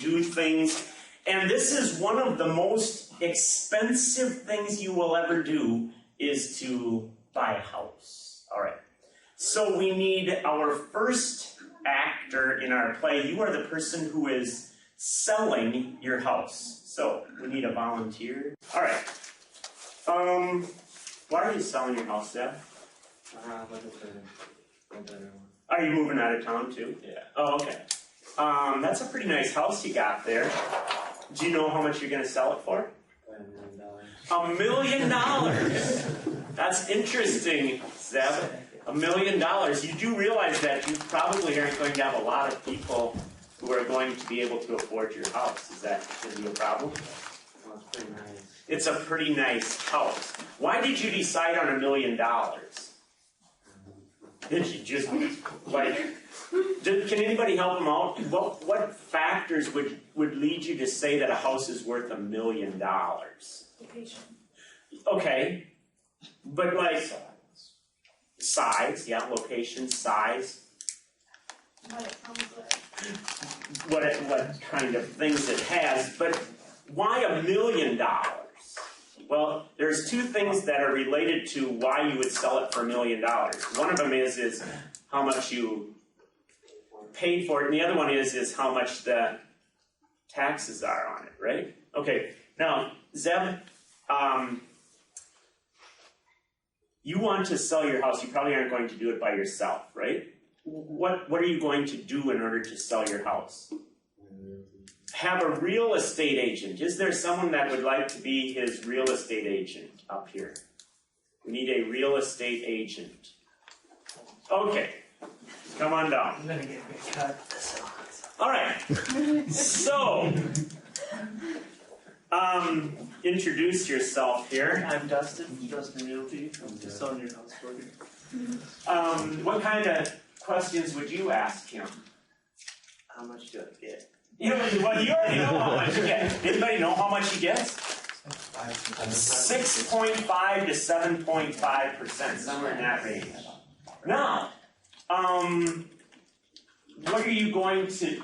do things. And this is one of the most expensive things you will ever do, is to buy a house. All right. So we need our first actor in our play. You are the person who is selling your house. So we need a volunteer. All right. Why are you selling your house, Deb? Are you moving out of town too? Yeah. Oh, okay. That's a pretty nice house you got there. Do you know how much you're going to sell it for? $1 million. That's interesting, Zeb. $1 million. You do realize that you probably aren't going to have a lot of people who are going to be able to afford your house. Is that going to be a problem? Well, it's pretty nice. It's a pretty nice house. Why did you decide on $1 million? Did you just, can anybody help them out? What factors would lead you to say that a house is worth $1 million? Location. Okay, but size, yeah, location, size. What it comes with. What kind of things it has, but why $1 million? Well, there's two things that are related to why you would sell it for $1 million. One of them is how much you paid for it, and the other one is how much the taxes are on it, right? Okay, now, Zeb, you want to sell your house. You probably aren't going to do it by yourself, right? What are you going to do in order to sell your house? Have a real estate agent. Is there someone that would like to be his real estate agent up here? We need a real estate agent. Okay, come on down. I'm gonna get a cut. All right. So, introduce yourself here. I'm Dustin. Dustin Realty. I'm just selling your house for you. What kind of questions would you ask him? How much do I get? You already know how much you get. Anybody know how much he gets? 6.5 to 7.5%, somewhere in that range. Now, what are you going to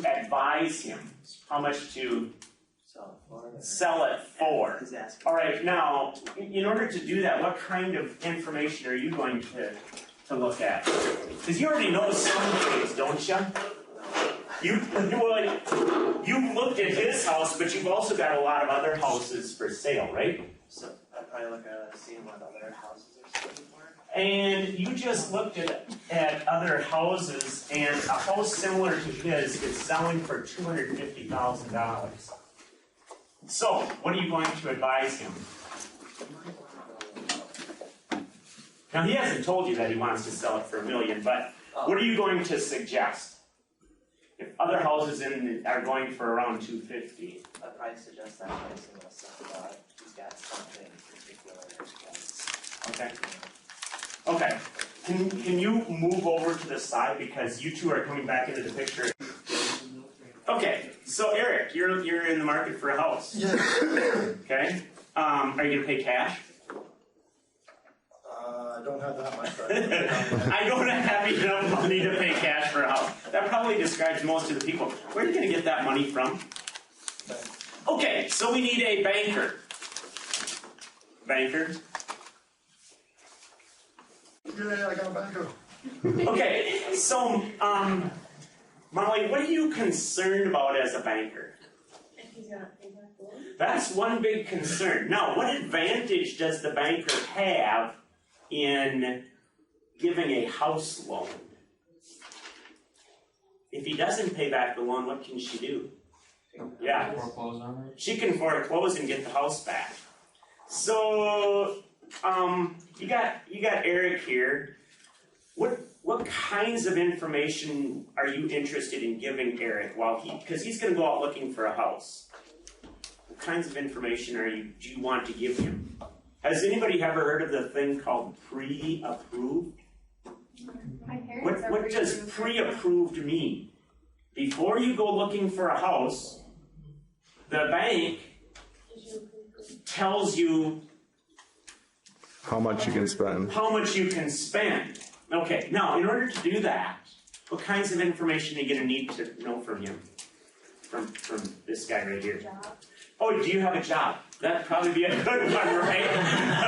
advise him? How much to sell it for? He's asking. All right, now, in order to do that, what kind of information are you going to look at? Because you already know some things, don't you? You've looked at his house, but you've also got a lot of other houses for sale, right? So I'd probably look at seeing what other houses are selling for. And you just looked at other houses, and a house similar to his is selling for $250,000. So, what are you going to advise him? Now, he hasn't told you that he wants to sell it for $1 million, but what are you going to suggest? If other houses are going for around $250,000. I'd probably suggest that price unless he's got something particular that he wants. Okay. Okay. Can you move over to the side because you two are coming back into the picture? Okay. So Eric, you're in the market for a house. Yes. Okay. Are you gonna pay cash? I don't have that much. I don't have enough money to pay cash for a house. That probably describes most of the people. Where are you going to get that money from? Okay, so we need a banker. Banker? Yeah, I got a banker. Okay, so, Molly, what are you concerned about as a banker? If he's not paying back the loan. That's one big concern. Now, what advantage does the banker have in giving a house loan? If he doesn't pay back the loan, what can she do? Yeah. Foreclose on it? She can foreclose and get the house back. So, you got Eric here. What kinds of information are you interested in giving Eric because he's going to go out looking for a house? What kinds of information do you want to give him? Has anybody ever heard of the thing called pre-approved? My parents are What does pre-approved mean? Before you go looking for a house, the bank tells you how much you can spend. How much you can spend. Okay, now in order to do that, what kinds of information are you going to need to know from him? from this guy right here? Job. Oh, do you have a job? That'd probably be a good one, right?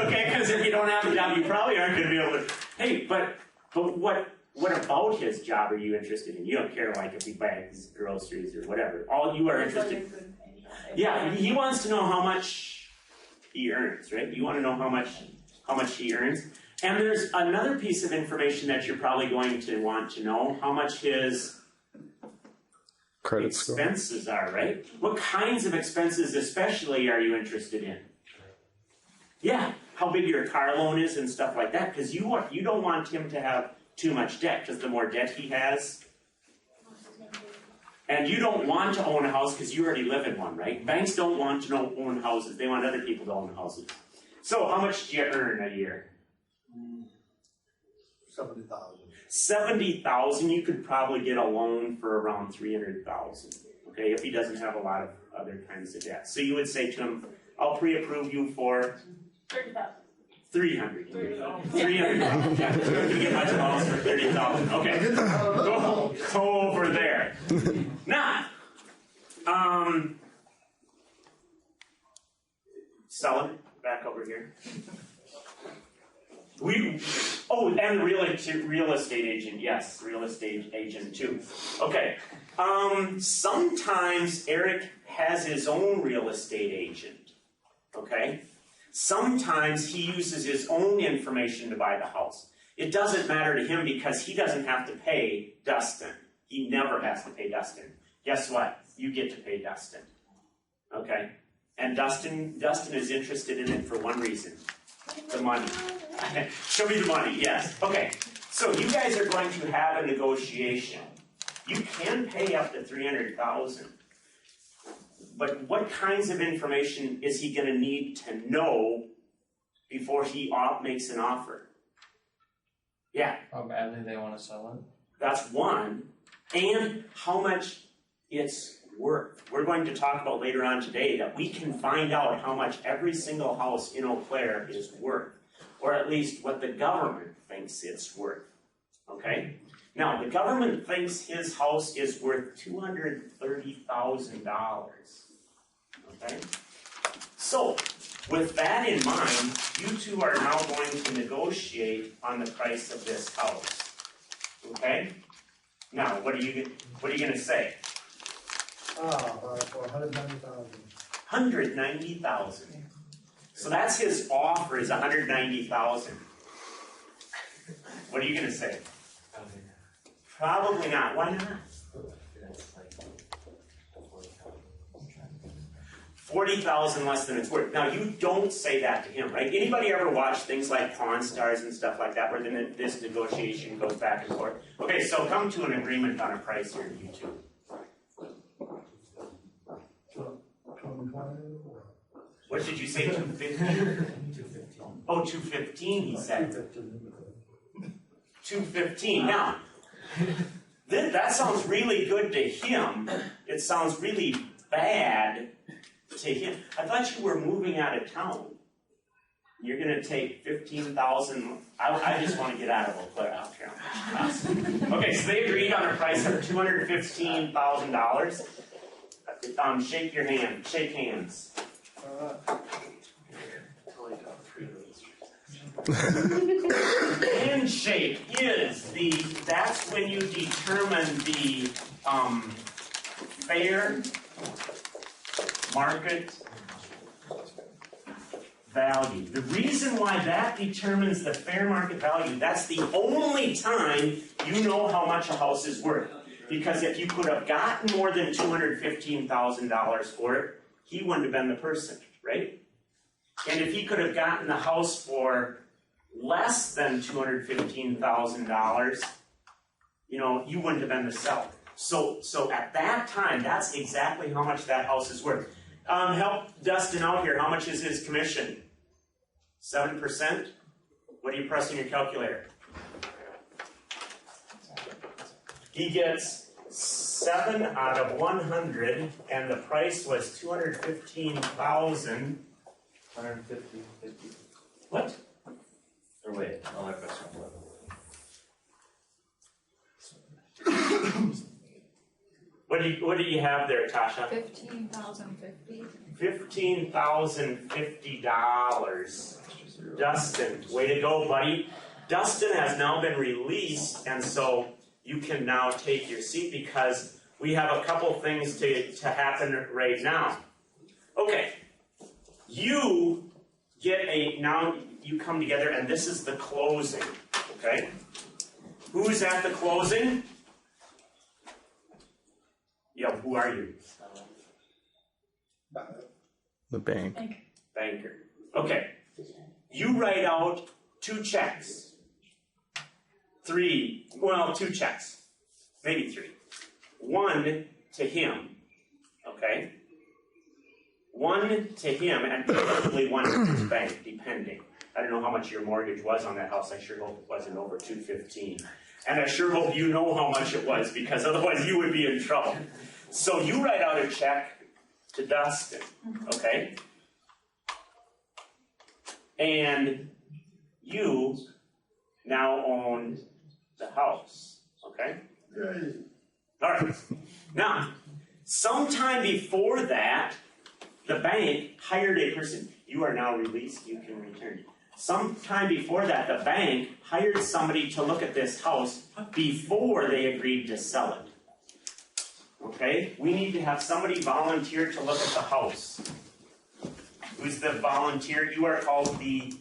Okay, because if you don't have a job, you probably aren't going to be able to. Hey, but what about his job are you interested in? You don't care like if he bags groceries or whatever. All you are interested. Yeah, he wants to know how much he earns, right? You want to know how much he earns. And there's another piece of information that you're probably going to want to know: how much his Credit score. expenses are, right? What kinds of expenses especially are you interested in? Yeah, how big your car loan is and stuff like that, because you don't want him to have too much debt, because the more debt he has, and you don't want to own a house because you already live in one, right? Banks don't want to own houses, they want other people to own houses. So how much do you earn a year? 70,000. 70,000, you could probably get a loan for around 300,000. Okay, if he doesn't have a lot of other kinds of debt. So you would say to him, I'll pre-approve you for 30,000. 300. 300,000. Yeah, you get much of a house for 30,000. Okay. Go over there. Now, seller, back over here. And real estate agent, yes, real estate agent too. Okay, sometimes Eric has his own real estate agent, okay? Sometimes he uses his own information to buy the house. It doesn't matter to him because he doesn't have to pay Dustin. He never has to pay Dustin. Guess what? You get to pay Dustin, okay? And Dustin is interested in it for one reason. The money. Show me the money, yes. Okay, so you guys are going to have a negotiation. You can pay up to $300,000. But what kinds of information is he going to need to know before he makes an offer? Yeah. How badly they want to sell it? That's one. And how much it's worth. We're going to talk about later on today that we can find out how much every single house in Eau Claire is worth, or at least what the government thinks it's worth. Okay? Now, the government thinks his house is worth $230,000. Okay? So, with that in mind, you two are now going to negotiate on the price of this house. Okay? Now, what are you going to say? For 190,000. 190,000. So that's his offer is 190,000. What are you going to say? Probably not. Why not? 40,000 less than it's worth. Now you don't say that to him, right? Anybody ever watch things like Pawn Stars and stuff like that, where then this negotiation goes back and forth? Okay, so come to an agreement on a price here, you two. 220. What did you say? 250? Oh, 215. He said. 215. Now, that sounds really good to him. It sounds really bad to him. I thought you were moving out of town. You're going to take 15,000. I just want to get out of Eau Claire out here. Okay, so they agreed on a price of $215,000. Shake your hand. Shake hands. Handshake is that's when you determine the fair market value. The reason why that determines the fair market value, that's the only time you know how much a house is worth. Because if you could have gotten more than $215,000 for it, he wouldn't have been the person, right? And if he could have gotten the house for less than $215,000, you wouldn't have been the seller. So at that time, that's exactly how much that house is worth. Help Dustin out here. How much is his commission? 7%? What are you pressing your calculator? He gets 7 out of 100, and the price was $215,000. 150, 50. What? Or wait, I'll have this one. What do you have there, Tasha? $15,050. $15,050. Dustin, way to go, buddy. Dustin has now been released, and so you can now take your seat because we have a couple things to happen right now. Okay, you now you come together, and this is the closing, okay? Who's at the closing? Yeah, who are you? The bank. Banker. Okay. You write out 2 checks. 2 checks. Maybe 3. 1 to him. Okay? 1 to him, and probably 1 to his bank, depending. I don't know how much your mortgage was on that house. I sure hope it wasn't over $215,000. And I sure hope you know how much it was, because otherwise you would be in trouble. So you write out a check to Dustin, okay? And you now own the house, okay? Yay. All right. Now, sometime before that, the bank hired a person. You are now released. You can return. Sometime before that, the bank hired somebody to look at this house before they agreed to sell it. Okay? We need to have somebody volunteer to look at the house. Who's the volunteer? You are called the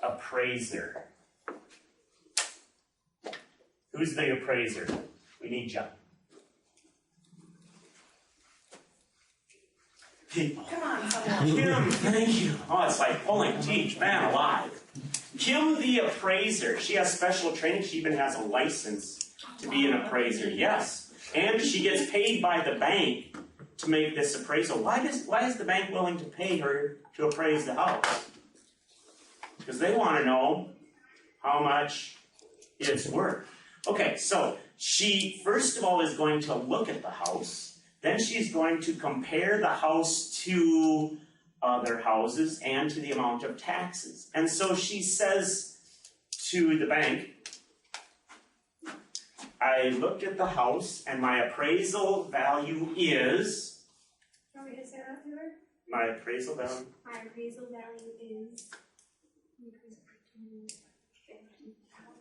appraiser. Who's the appraiser? We need you. Come on, someone. Kim, thank you. Oh, it's like pulling teeth, man alive. Kim the appraiser. She has special training. She even has a license to be an appraiser. Yes. And she gets paid by the bank to make this appraisal. Why is the bank willing to pay her to appraise the house? Because they want to know how much it's worth. Okay, so she first of all is going to look at the house. Then she's going to compare the house to other houses and to the amount of taxes. And so she says to the bank, I looked at the house and my appraisal value is... Want me to say that to her? My appraisal value? My appraisal value is...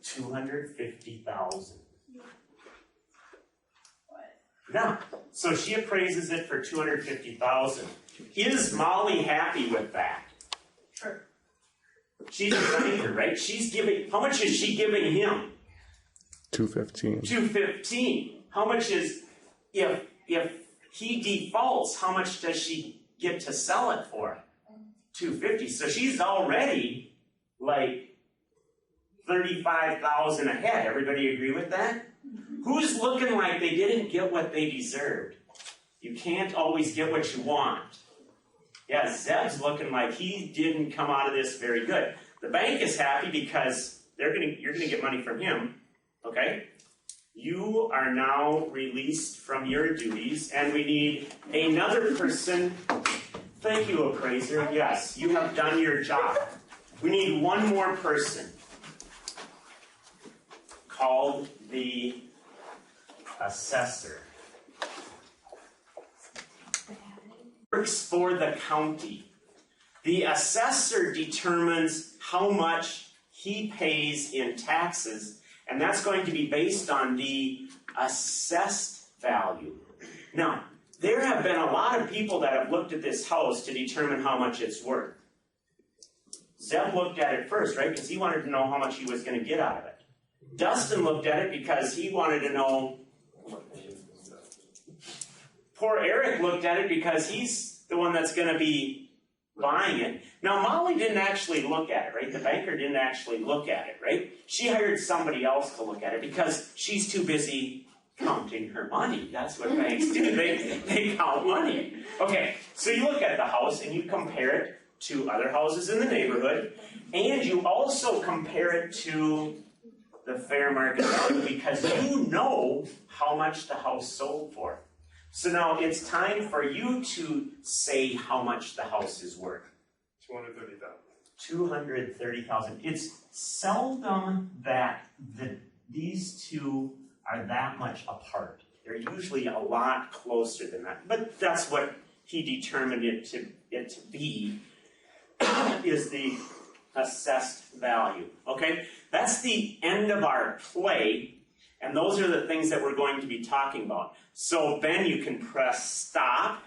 $250,000. Now, so she appraises it for $250,000. Is Molly happy with that? Sure. She's a banker, right? She's giving. How much is she giving him? $215,000. $215,000. How much is if he defaults? How much does she get to sell it for? $250,000. So she's already like $35,000 ahead. Everybody agree with that? Who's looking like they didn't get what they deserved? You can't always get what you want. Yeah, Zeb's looking like he didn't come out of this very good. The bank is happy because you're gonna get money from him. Okay? You are now released from your duties, and we need another person. Thank you, appraiser. Yes, you have done your job. We need one more person called the assessor. Works for the county. The assessor determines how much he pays in taxes, and that's going to be based on the assessed value. Now, there have been a lot of people that have looked at this house to determine how much it's worth. Zeb looked at it first, right? Because he wanted to know how much he was going to get out of it. Dustin looked at it because he wanted to know. Poor Eric looked at it because he's the one that's going to be buying it. Now, Molly didn't actually look at it, right? The banker didn't actually look at it, right? She hired somebody else to look at it because she's too busy counting her money. That's what banks do. They count money. Okay, so you look at the house and you compare it to other houses in the neighborhood, and you also compare it to the fair market value because you know how much the house sold for. So now it's time for you to say how much the house is worth. $230,000. It's seldom that these two are that much apart. They're usually a lot closer than that, but that's what he determined it to be, is the assessed value, okay? That's the end of our play, and those are the things that we're going to be talking about. So Ben, you can press stop,